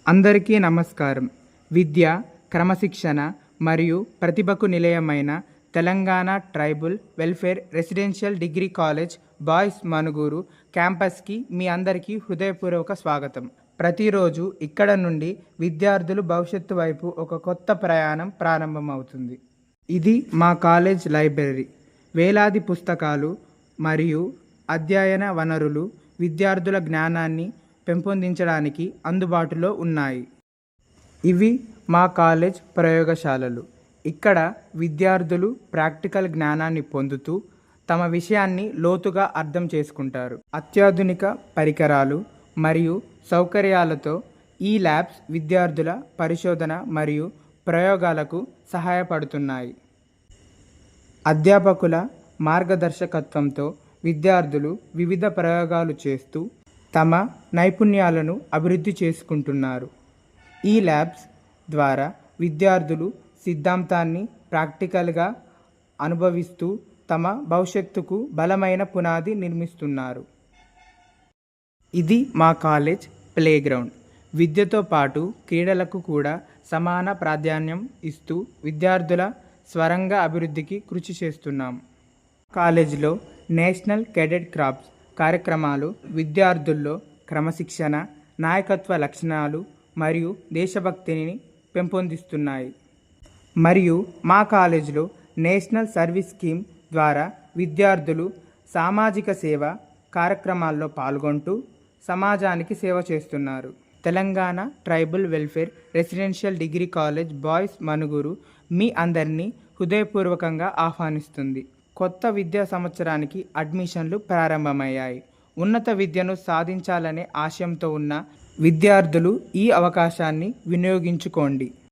అందరికీ నమస్కారం. విద్య, క్రమశిక్షణ మరియు ప్రతిభకు నిలయమైన Telangana tribal welfare residential degree college boys Manuguru క్యాంపస్కి మీ అందరికీ హృదయపూర్వక స్వాగతం. ప్రతిరోజు ఇక్కడ నుండి విద్యార్థులు భవిష్యత్తు వైపు ఒక కొత్త ప్రయాణం ప్రారంభమవుతుంది. ఇది మా కాలేజ్ లైబ్రరీ. వేలాది పుస్తకాలు మరియు అధ్యయన వనరులు విద్యార్థుల జ్ఞానాన్ని పెంపొందించడానికి అందుబాటులో ఉన్నాయి. ఇవి మా కాలేజ్ ప్రయోగశాలలు. ఇక్కడ విద్యార్థులు ప్రాక్టికల్ జ్ఞానాన్ని పొందుతూ తమ విషయాన్ని లోతుగా అర్థం చేసుకుంటారు. అత్యాధునిక పరికరాలు మరియు సౌకర్యాలతో ఈ ల్యాబ్స్ విద్యార్థుల పరిశోధన మరియు ప్రయోగాలకు సహాయపడుతున్నాయి. అధ్యాపకుల మార్గదర్శకత్వంతో విద్యార్థులు వివిధ ప్రయోగాలు చేస్తూ తమ నైపుణ్యాలను అభివృద్ధి చేసుకుంటున్నారు. ఈ ల్యాబ్స్ ద్వారా విద్యార్థులు సిద్ధాంతాన్ని ప్రాక్టికల్గా అనుభవిస్తూ తమ భవిష్యత్తుకు బలమైన పునాది నిర్మిస్తున్నారు. ఇది మా కాలేజ్ ప్లేగ్రౌండ్. విద్యతో పాటు క్రీడలకు కూడా సమాన ప్రాధాన్యం ఇస్తూ విద్యార్థుల స్వరంగ అభివృద్ధికి కృషి చేస్తున్నాం. కాలేజీలో నేషనల్ కెడెట్ క్రాప్స్ కార్యక్రమాలు విద్యార్థుల్లో క్రమశిక్షణ, నాయకత్వ లక్షణాలు మరియు దేశభక్తిని పెంపొందిస్తున్నాయి. మరియు మా కాలేజీలో నేషనల్ సర్వీస్ స్కీమ్ ద్వారా విద్యార్థులు సామాజిక సేవ కార్యక్రమాల్లో పాల్గొంటూ సమాజానికి సేవ చేస్తున్నారు. Telangana tribal welfare residential degree college boys Manuguru మీ అందరినీ హృదయపూర్వకంగా ఆహ్వానిస్తుంది. కొత్త విద్యా సంవత్సరానికి అడ్మిషన్లు ప్రారంభమయ్యాయి. ఉన్నత విద్యను సాధించాలనే ఆశయంతో ఉన్న విద్యార్థులు ఈ అవకాశాన్ని వినియోగించుకోండి.